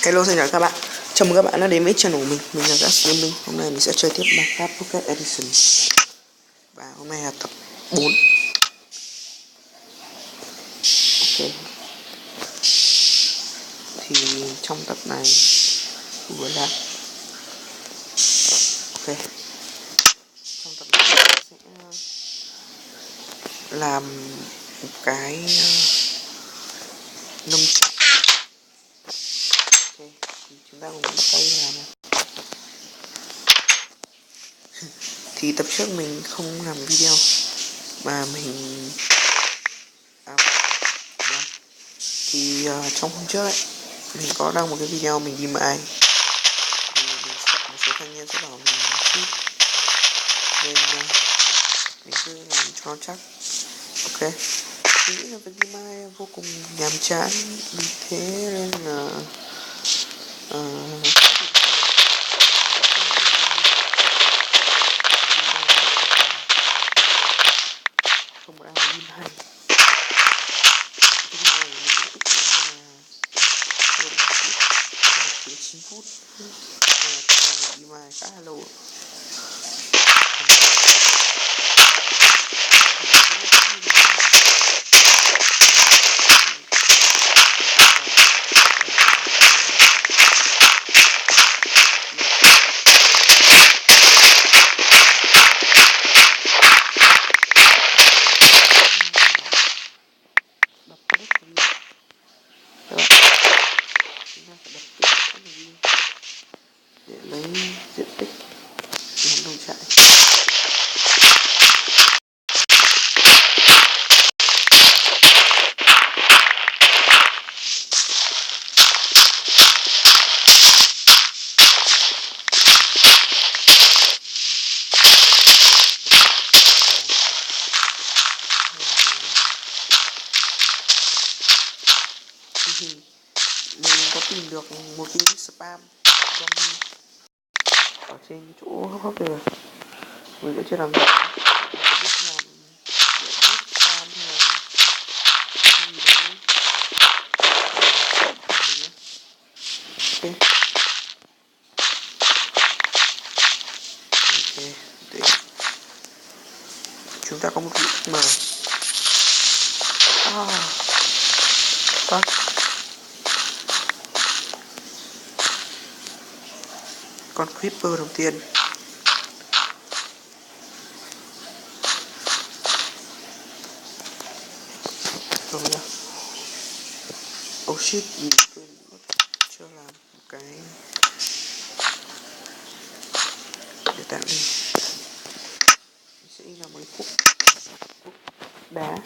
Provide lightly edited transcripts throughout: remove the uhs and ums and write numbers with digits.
Hello, xin chào các bạn. Chào mừng các bạn đã đến với channel của mình là Gas Gaming. Hôm nay mình sẽ chơi tiếp Minecraft Pocket Edition. Và hôm nay là tập 4. Ok. Thì trong tập này vừa là ok. Trong tập này sẽ làm một cái nông trại. Ok, thì chúng ta cùng bắt tay làm này. Thì tập trước mình không làm video mà mình thì trong hôm trước ấy mình có đăng một cái video mình đi mãi thì một số thanh niên sẽ bảo mình ship nên mình cứ làm cho nó chắc. Ok, mình nghĩ là việc đi mai vô cùng nhàm chán, vì thế nên là không có ai đi mai. Cái này mình cũng ước là 9 phút nên là đi mai khá là lâu. Để lấy diện tích làm nông trại. Mình có tìm được một cái spam zombie ở trên chỗ hấp rồi, mình đã chưa làm được. Biết làm spam hay là gì đấy. Ok, ok, để chúng ta có một vị mà tắt con creeper đầu tiên. Rồi nhá. Oh shit, mình quên chưa làm một cái để tạo đi. Mình sẽ làm một khúc đá.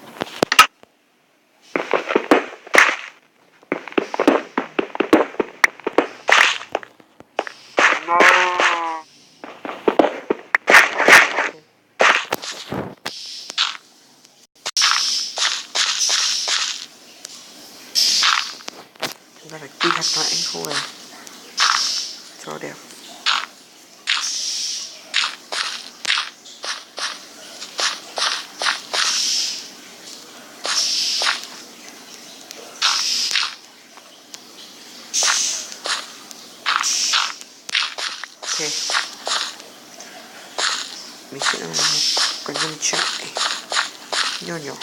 Chúng ta phải quy hoạch lại cái khu này cho đẹp. Ok, mình sẽ làm một cái nông trại nhỏ nhỏ.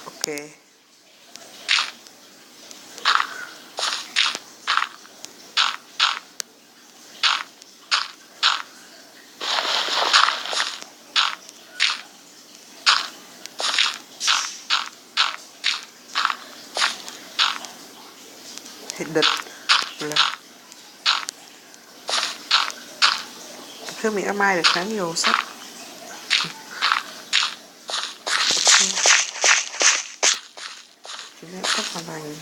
Ok, hết đất là trước mình đã mai được khá nhiều sắt. Chúng ta sắp hoàn thành.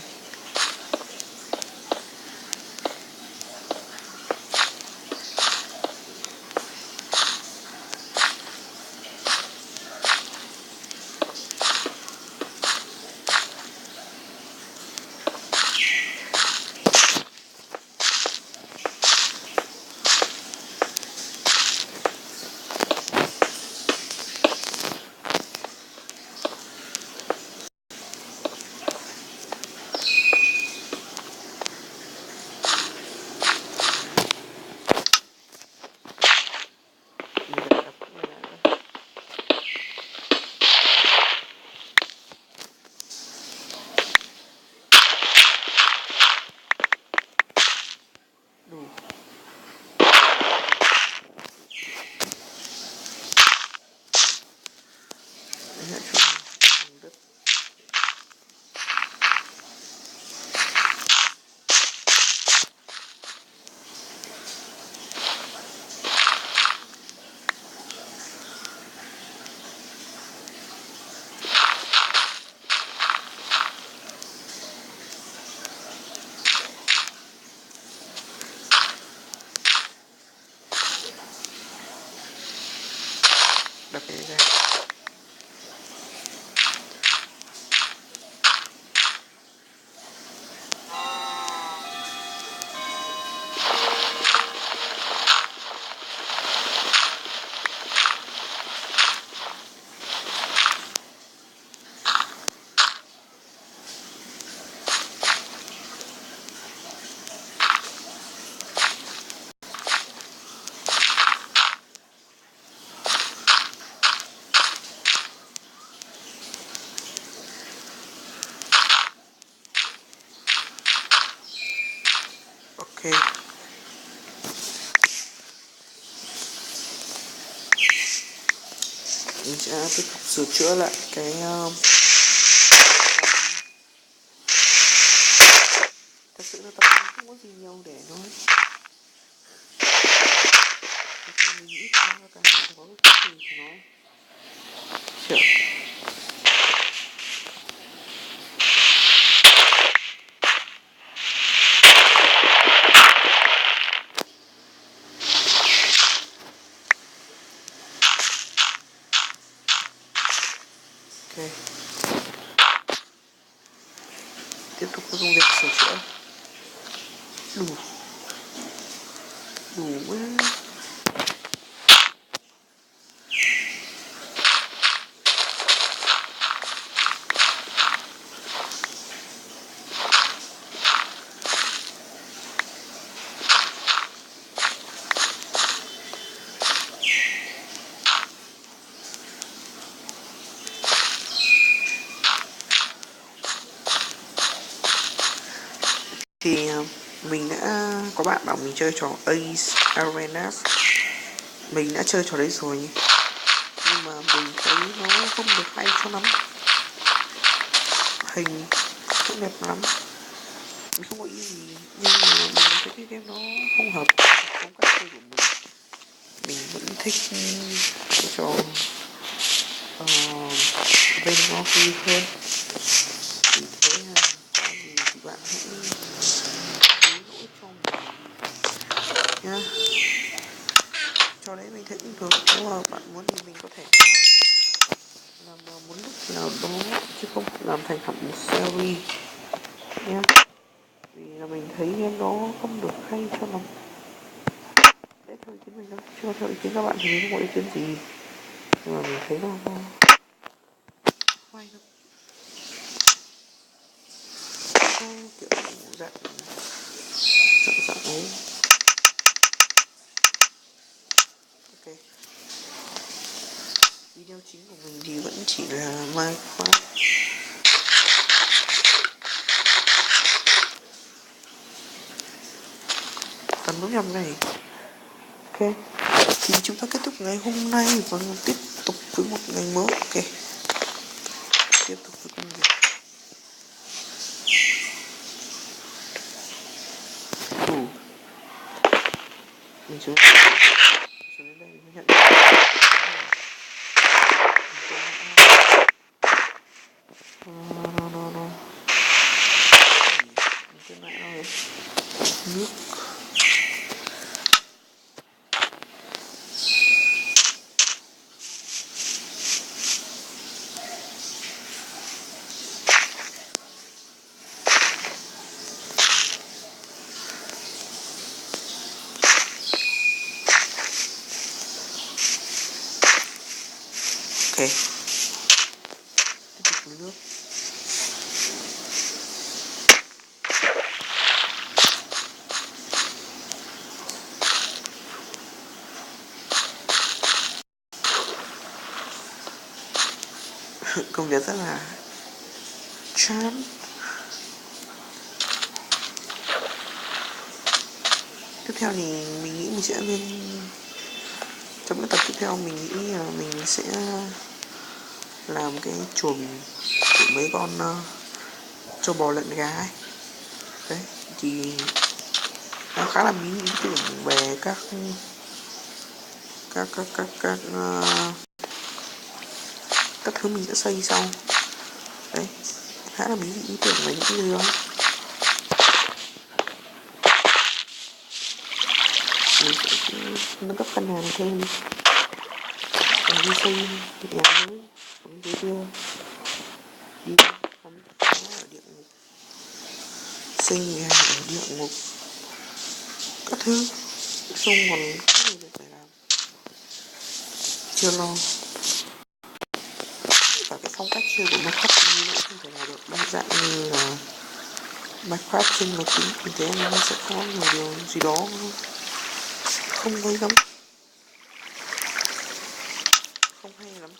Đập cái ra. Ok. Mình sẽ tiếp tục sửa chữa lại cái thật sự là tập không có gì nhiều để nói. Mình nghĩ ra cái có cái gì của nó chữa. Ok. Tiếp tục dùng việc sửa chữa. Đủ quá. Thì mình đã có bạn bảo mình chơi trò Ace Arena. Mình đã chơi trò đấy rồi nhưng mà mình thấy nó không được hay cho lắm, hình không đẹp lắm. Mình không có ý gì nhưng mà mình thấy cái game nó không hợp phong cách chơi của mình. Mình vẫn thích cái trò bên nó vui hơn. Vì thế có gì thì bạn hãy cứu lỗi cho mình nhá. Cho đấy mình thấy cũng được, nếu mà bạn muốn thì mình có thể làm một lúc nào đó chứ không làm thành hẳn một series nhá. Vì là mình thấy game đó không được hay cho lắm. Đấy thôi ý kiến mình thôi, chưa theo ý kiến các bạn thì mình không có ý kiến gì, nhưng mà mình thấy nó hay lắm. Kiểu dạng ấy. Ok, video chính của mình thì vẫn chỉ là Minecraft. Tấn nút nhầm này. Ok, thì chúng ta kết thúc ngày hôm nay và tiếp tục với một ngày mới. Ok, tiếp tục với công việc. Mình xuống đến đây mình mới nhận no. tiếp tục nước. Công việc rất là chán. Tiếp theo thì mình nghĩ mình sẽ lên, trong cái tập tiếp theo mình nghĩ là mình sẽ làm cái chuồng của mấy con trâu bò lợn gà ấy. Đấy thì nó khá là bí ý tưởng về các thứ mình sẽ xây sau. Đấy khá là bí ý tưởng về những cái điều đó. Mình sẽ nâng cấp căn nhà này thêm và đi xây nhà mới ở bên dưới kia, đi khám phá ở địa ngục, xây nhà ở địa ngục các thứ. Xong còn có nhiều việc phải làm chưa lo. Và cái phong cách chơi của Minecraft nó không thể nào được đa dạng như là Minecraft trên máy tính, vì thế nên nó sẽ có nhiều điều gì đó không hay lắm, không hay lắm.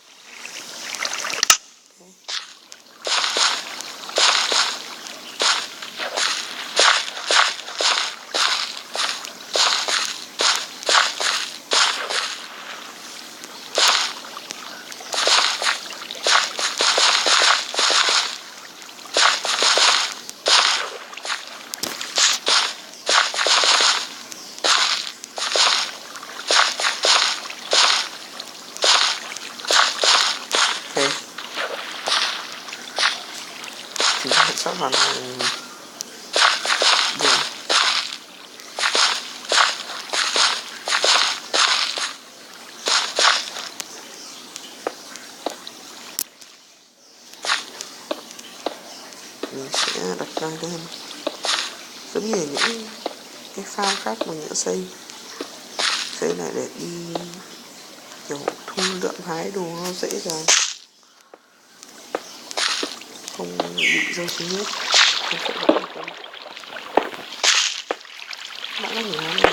Thì sắp hoàn thành rồi. Mình sẽ đặt ra lên giống như những cái farm khác mình đã xây này để đi kiểu thu lượm hái đồ nó dễ dàng, không bị rơi xuống nước, không phải vẫn được. Đã có nhiều lắm rồi,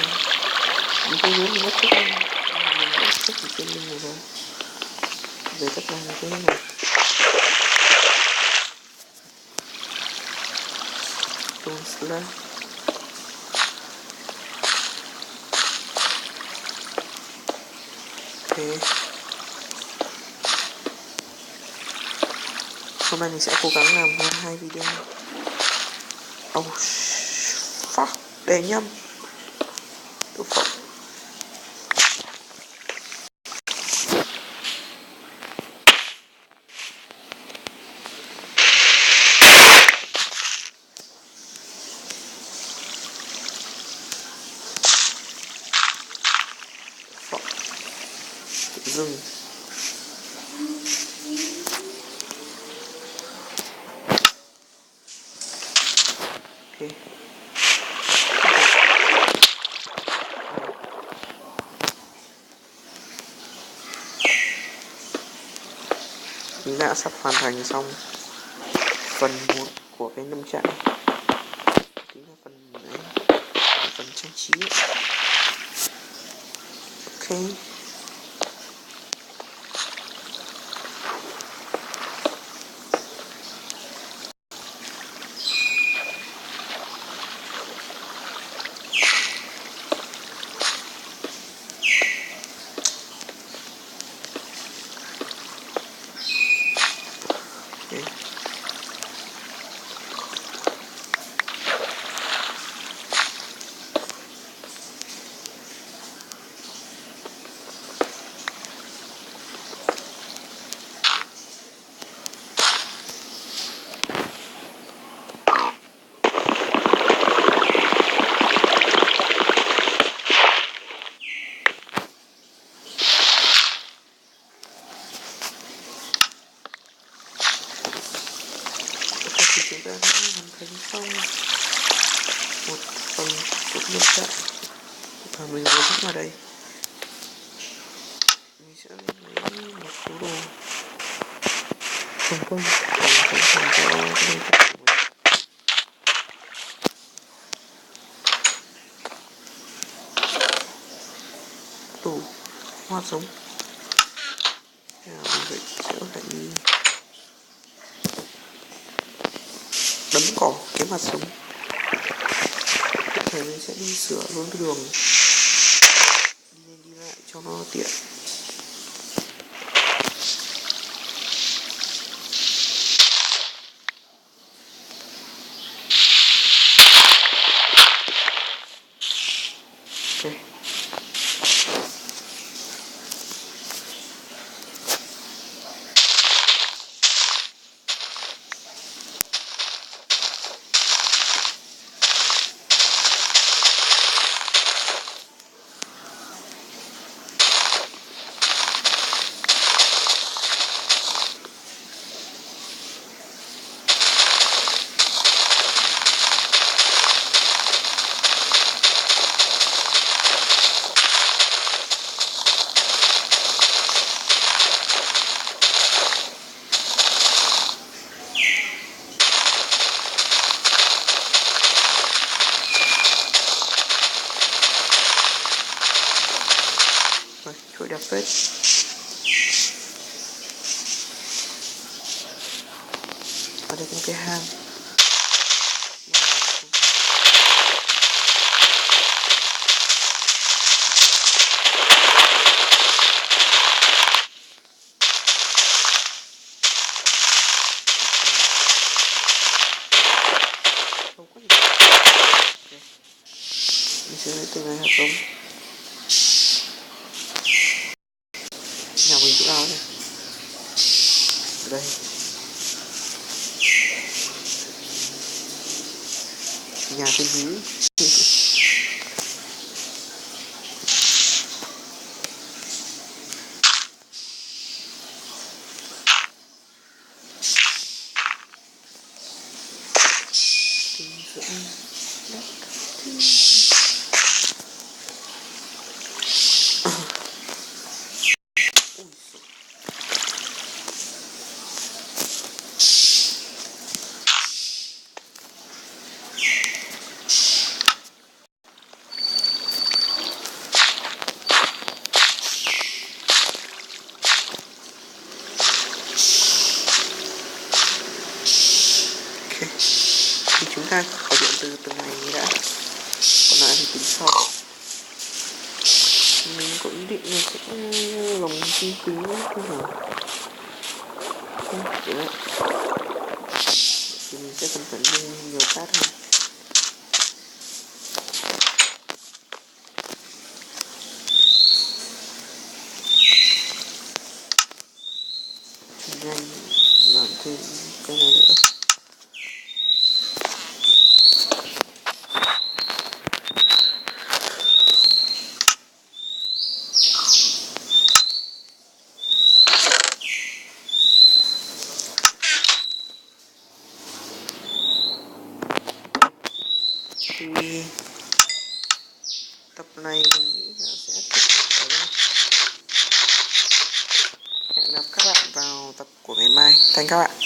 mình không muốn mình mất chút đâu, mình đã sức ở trên mình rồi về cách làm như thế này. Stone slab. Ok, hôm nay mình sẽ cố gắng làm hơn 2 video. Oh fuck, để nhầm. Dừng. Ok. Mình đã sắp hoàn thành xong phần 1 của cái nông trại. Chính là phần trang trí. Ok. Chúng ta đã hoàn thành xong một phần của nông trại và mình vừa bước vào đây. Mình sẽ lấy một số đồ trồng cây để trồng cho cái nông nghiệp của mình đủ hoa giống. Mình sẽ phải đi đấm cỏ cái mặt sống. Thời mình sẽ đi sửa luôn cái đường đi lên đi lại cho nó tiện. Ok. Rồi, chuỗi đẹp phết. Ở đây có cái hang. Mình sẽ lấy từ này hạt giống. Nhà mình chỗ nào này? Đây. Nhà trên núi. Thì chúng ta có điện từ từng này đã, còn lại thì tính sau. Mình có ý định là sẽ lòng chi phí thế nào không đấy. Thì mình sẽ cần phải nhiều cát hơn. Nhanh làm thêm cái này nữa. Thì tập này mình nghĩ là sẽ kết thúc ở đây. Hẹn gặp các bạn vào tập của ngày mai. Thank các bạn.